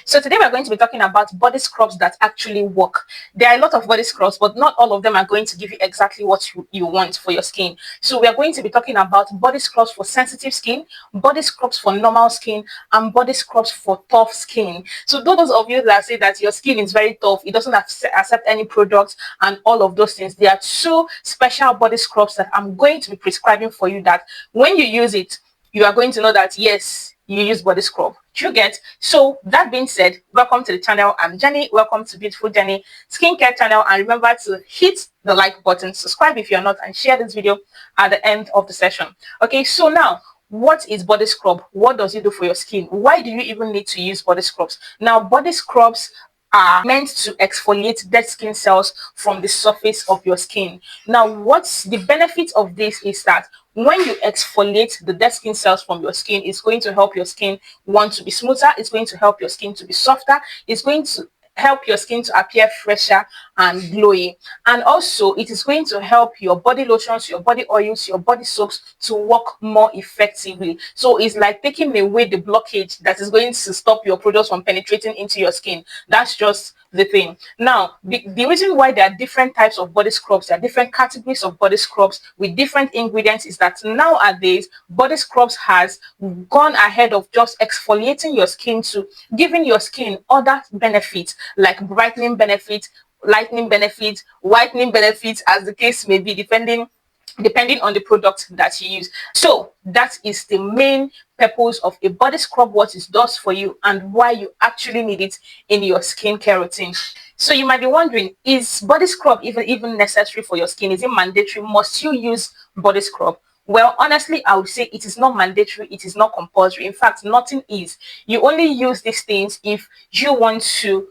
So today we're going to be talking about body scrubs that actually work. There are a lot of body scrubs, but not all of them are going to give you exactly what you want for your skin. So we are going to be talking about body scrubs for sensitive skin, body scrubs for normal skin, and body scrubs for tough skin. So those of you that say that your skin is very tough, it doesn't accept any products and all of those things, there are two special body scrubs that I'm going to be prescribing for you that when you use it, you are going to know that yes, you use body scrub. You get? So that being said, welcome to the channel. I'm Jenny. Welcome to Beautiful Jenny Skincare channel, and remember to hit the like button, subscribe if you're not, and share this video at the end of the session. Okay, so now what is body scrub? What does it do for your skin? Why do you even need to use body scrubs? Now, body scrubs are meant to exfoliate dead skin cells from the surface of your skin. Now, what's the benefit of this is that when you exfoliate the dead skin cells from your skin, it's going to help your skin want to be smoother, it's going to help your skin to be softer, it's going to help your skin to appear fresher and glowy, and also it is going to help your body lotions, your body oils, your body soaps to work more effectively. So it's like taking away the blockage that is going to stop your products from penetrating into your skin. That's just the thing. Now, the reason why there are different types of body scrubs, there are different categories of body scrubs with different ingredients, is that nowadays body scrubs has gone ahead of just exfoliating your skin to giving your skin other benefits like brightening benefits, lightening benefits, whitening benefits, as the case may be, depending on the product that you use. So that is the main purpose of a body scrub, what it does for you and why you actually need it in your skincare routine. So you might be wondering, is body scrub even necessary for your skin? Is it mandatory? Must you use body scrub? Well, honestly, I would say it is not mandatory, it is not compulsory. In fact, nothing is. You only use these things if you want to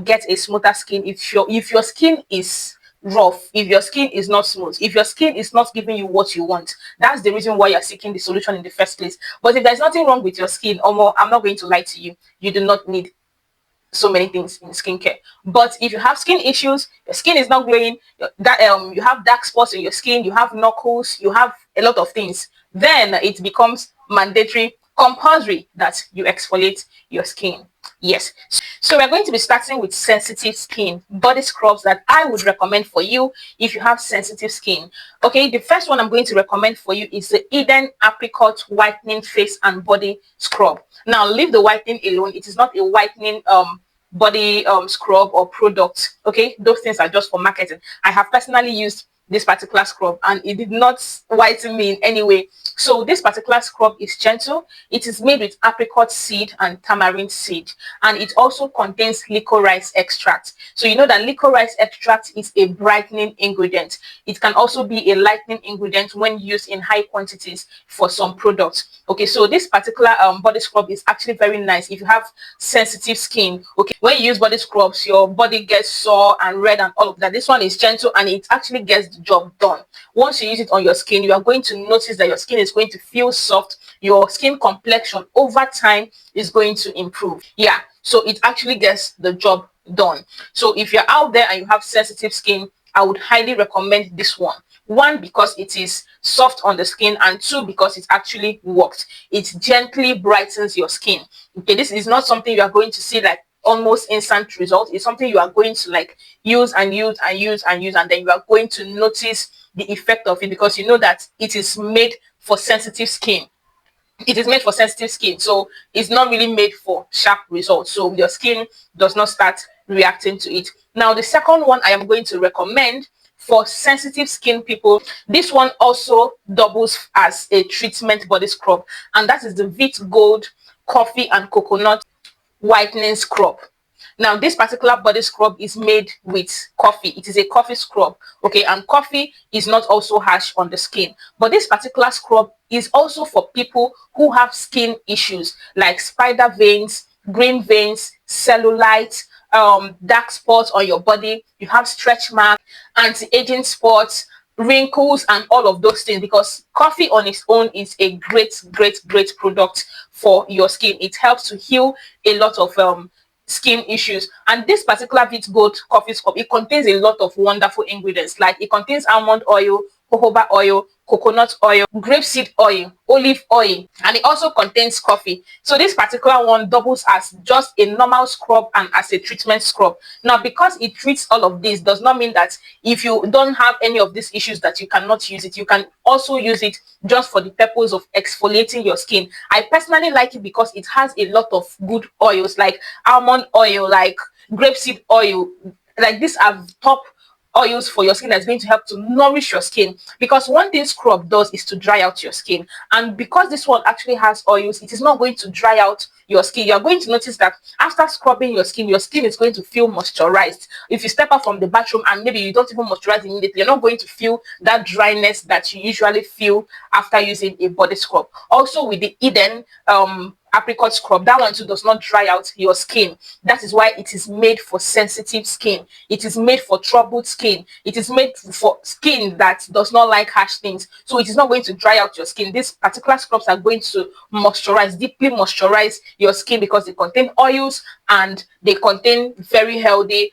get a smoother skin, if your skin is rough, if your skin is not smooth, if your skin is not giving you what you want. That's the reason why you're seeking the solution in the first place. But if there's nothing wrong with your skin, I'm not going to lie to you, you do not need so many things in skincare. But if you have skin issues, your skin is not glowing, you have dark spots in your skin, you have knuckles, you have a lot of things, then it becomes mandatory, compulsory that you exfoliate your skin. Yes. So we're going to be starting with sensitive skin body scrubs that I would recommend for you if you have sensitive skin. Okay, the first one I'm going to recommend for you is the Eden Apricot Whitening Face and Body Scrub. Now, leave the whitening alone. It is not a whitening body scrub or product. Okay, those things are just for marketing. I have personally used this particular scrub and it did not whiten me in any way. So this particular scrub is gentle. It is made with apricot seed and tamarind seed, and it also contains licorice extract. So you know that licorice extract is a brightening ingredient. It can also be a lightening ingredient when used in high quantities for some products. Okay, so this particular body scrub is actually very nice if you have sensitive skin. Okay, when you use body scrubs, your body gets sore and red and all of that. This one is gentle and it actually gets the job done. Once you use it on your skin, you are going to notice that your skin is going to feel soft. Your skin complexion over time is going to improve. Yeah, so it actually gets the job done. So if you're out there and you have sensitive skin, I would highly recommend this one. One, because it is soft on the skin, and two, because it actually works. It gently brightens your skin. Okay, this is not something you are going to see like almost instant result. It's something you are going to like use and use and use and use, and then you are going to notice the effect of it, because you know that it is made for sensitive skin. It is made for sensitive skin, so it's not really made for sharp results, so your skin does not start reacting to it. Now, the second one I am going to recommend for sensitive skin people, this one also doubles as a treatment body scrub, and that is the Vit Gold Coffee and Coconut Whitening Scrub. Now, this particular body scrub is made with coffee. It is a coffee scrub. Okay, and coffee is not also harsh on the skin, but this particular scrub is also for people who have skin issues like spider veins, green veins, cellulite, dark spots on your body, you have stretch marks, anti-aging spots, wrinkles, and all of those things, because coffee on its own is a great product for your skin. It helps to heal a lot of skin issues. And this particular Vit Gold coffee scrub, it contains a lot of wonderful ingredients, like it contains almond oil, jojoba oil, coconut oil, grapeseed oil, olive oil, and it also contains coffee. So this particular one doubles as just a normal scrub and as a treatment scrub. Now, because it treats all of this does not mean that if you don't have any of these issues that you cannot use it. You can also use it just for the purpose of exfoliating your skin. I personally like it because it has a lot of good oils like almond oil, like grapeseed oil. Like these are top oils for your skin that's going to help to nourish your skin, because one thing scrub does is to dry out your skin, and because this one actually has oils, it is not going to dry out your skin. You're going to notice that after scrubbing your skin is going to feel moisturized. If you step out from the bathroom and maybe you don't even moisturize immediately, you're not going to feel that dryness that you usually feel after using a body scrub. Also with the Eden apricot scrub, that one too does not dry out your skin. That is why it is made for sensitive skin. It is made for troubled skin. It is made for skin that does not like harsh things. So it is not going to dry out your skin. These particular scrubs are going to moisturize, deeply moisturize your skin, because they contain oils and they contain very healthy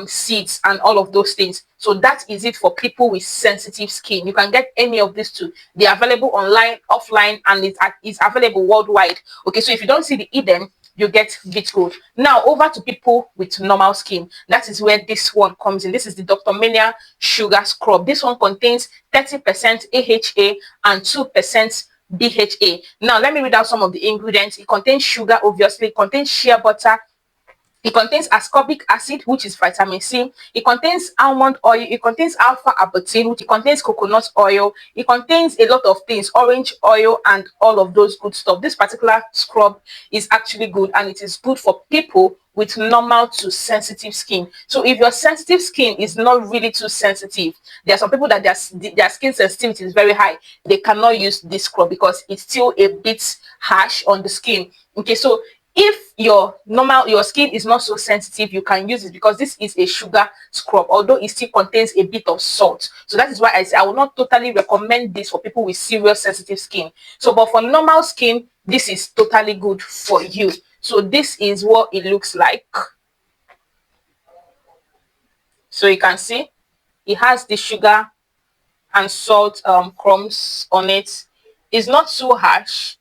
seeds and all of those things. So that is it for people with sensitive skin. You can get any of these too. They are available online, offline, and it's available worldwide. Okay, so if you don't see the Eden, you get Vitgold. Now over to people with normal skin. That is where this one comes in. This is the Dr. Mania Sugar Scrub. This one contains 30% AHA and 2% BHA. Now let me read out some of the ingredients. It contains sugar, obviously. It contains shea butter. It contains ascorbic acid, which is vitamin C. It contains almond oil. It contains alpha arbutin, which it contains coconut oil. It contains a lot of things, orange oil, and all of those good stuff. This particular scrub is actually good, and it is good for people with normal to sensitive skin. So if your sensitive skin is not really too sensitive, there are some people that their skin sensitivity is very high. They cannot use this scrub because it's still a bit harsh on the skin. Okay, so if your skin is not so sensitive, you can use it, because this is a sugar scrub, although it still contains a bit of salt. So that is why I say I will not totally recommend this for people with serious sensitive skin. So but for normal skin, this is totally good for you. So this is what it looks like. So you can see it has the sugar and salt crumbs on it. It's not too harsh,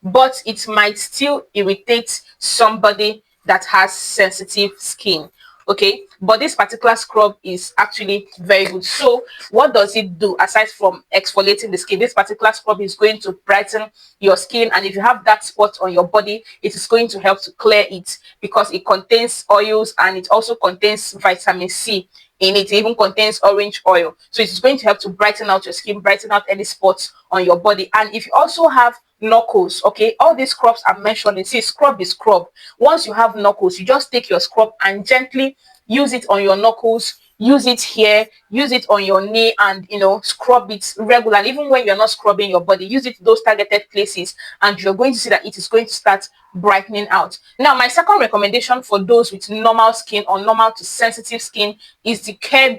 but it might still irritate somebody that has sensitive skin. Okay, but this particular scrub is actually very good. So what does it do aside from exfoliating the skin? This particular scrub is going to brighten your skin, and if you have dark spots on your body, it is going to help to clear it, because it contains oils and it also contains vitamin C in it. It even contains orange oil, so it's going to help to brighten out your skin, brighten out any spots on your body. And if you also have knuckles, okay, all these scrubs are mentioned. You see, scrub is scrub. Once you have knuckles, you just take your scrub and gently use it on your knuckles, use it here, use it on your knee, and scrub it regularly. Even when you're not scrubbing your body, use it those targeted places, and you're going to see that it is going to start brightening out. Now my second recommendation for those with normal skin or normal to sensitive skin is the Care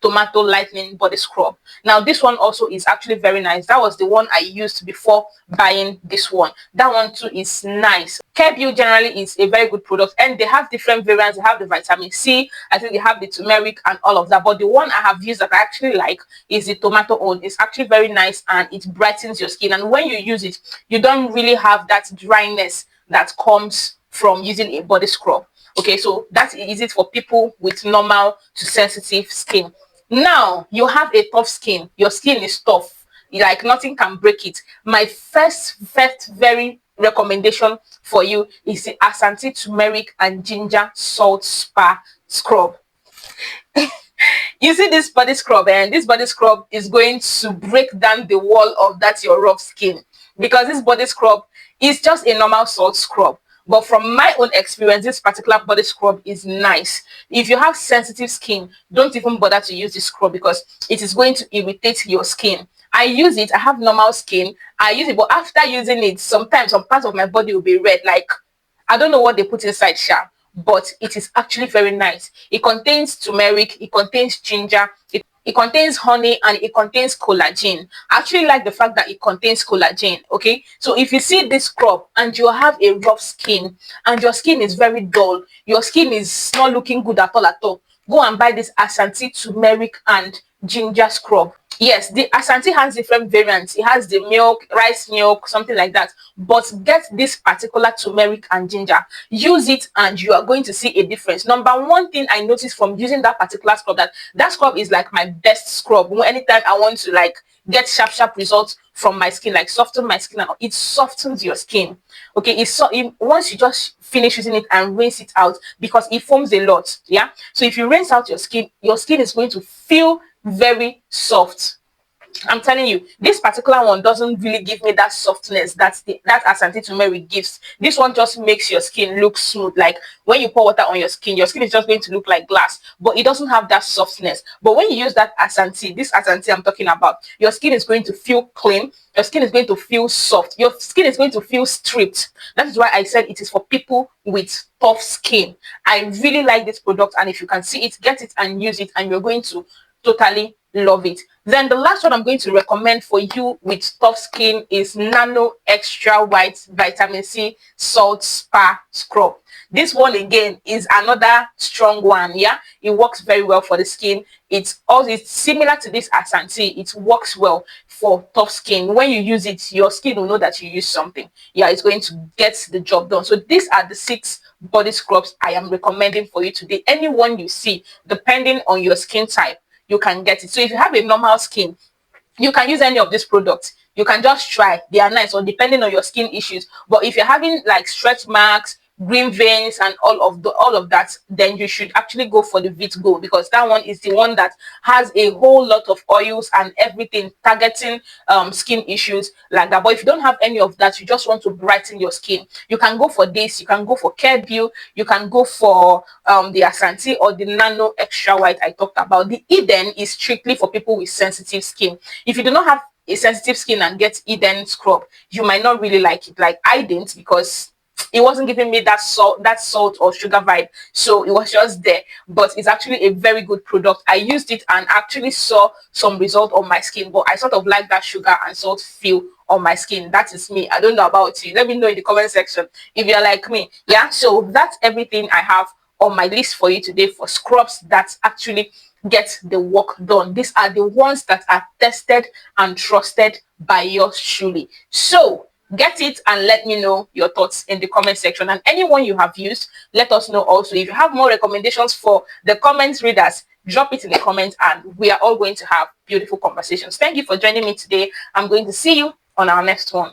Tomato Lightening Body Scrub. Now this one also is actually very nice. That was the one I used before buying this one. That one too is nice. Care generally is a very good product, and they have different variants. They have the vitamin C, I think they have the turmeric and all of that, but the one I have used that I actually like is the tomato one. It's actually very nice, and it brightens your skin, and when you use it, you don't really have that dryness that comes from using a body scrub. Okay, so that is it for people with normal to sensitive skin. Now you have a tough skin, your skin is tough, like nothing can break it. My first very recommendation for you is the Ashanti turmeric and ginger salt spa scrub. You see this body scrub, and this body scrub is going to break down the wall of that your rough skin, because this body scrub is just a normal salt scrub. But from my own experience, this particular body scrub is nice. If you have sensitive skin, don't even bother to use this scrub, because it is going to irritate your skin. I use it, I have normal skin, I use it, but after using it, sometimes some parts of my body will be red, like I don't know what they put inside sha, but it is actually very nice. It contains turmeric, it contains ginger, it contains honey, and it contains collagen. I actually like the fact that it contains collagen. Okay, so if you see this scrub and you have a rough skin and your skin is very dull, your skin is not looking good at all, go and buy this Ashanti turmeric and ginger scrub. Yes, the Ashanti has different variants. It has the milk, rice milk, something like that. But get this particular turmeric and ginger. Use it and you are going to see a difference. Number one thing I noticed from using that particular scrub, that scrub is like my best scrub. Anytime I want to like get sharp results from my skin, like soften my skin, and it softens your skin. Okay, once you just finish using it and rinse it out, because it foams a lot. Yeah, so if you rinse out your skin is going to feel very soft. I'm telling you, this particular one doesn't really give me that softness that Ashanti turmeric gives. This one just makes your skin look smooth. Like when you pour water on your skin is just going to look like glass, but it doesn't have that softness. But when you use that Ashanti, this Ashanti I'm talking about, your skin is going to feel clean. Your skin is going to feel soft. Your skin is going to feel stripped. That is why I said it is for people with tough skin. I really like this product, and if you can see it, get it and use it, and you're going to totally love it. Then the last one I'm going to recommend for you with tough skin is Nano Extra White Vitamin C Salt Spa Scrub. This one again is another strong one. Yeah, it works very well for the skin. It's similar to this Ashanti. It works well for tough skin. When you use it, your skin will know that you use something. Yeah, it's going to get the job done. So these are the 6 body scrubs I am recommending for you today. Anyone you see, depending on your skin type, you can get it. So if you have a normal skin, you can use any of these products. You can just try. They are nice, or depending on your skin issues. But if you're having like stretch marks, green veins, and all of that, then you should actually go for the Vit Go, because that one is the one that has a whole lot of oils and everything targeting skin issues like that. But if you don't have any of that, you just want to brighten your skin, you can go for this. You can go for Care View. You can go for the Ashanti or the Nano Extra White I talked about. The Eden is strictly for people with sensitive skin. If you do not have a sensitive skin and get Eden scrub, you might not really like it. Like I didn't, because it wasn't giving me that salt or sugar vibe, so it was just there. But it's actually a very good product. I used it and actually saw some result on my skin, but I sort of like that sugar and salt feel on my skin. That is me. I don't know about you. Let me know in the comment section if you're like me. Yeah, so that's everything I have on my list for you today for scrubs that actually get the work done. These are the ones that are tested and trusted by yours truly. So get it and let me know your thoughts in the comment section. And anyone you have used, let us know also. If you have more recommendations for the comments readers, drop it in the comments, and we are all going to have beautiful conversations. Thank you for joining me today. I'm going to see you on our next one.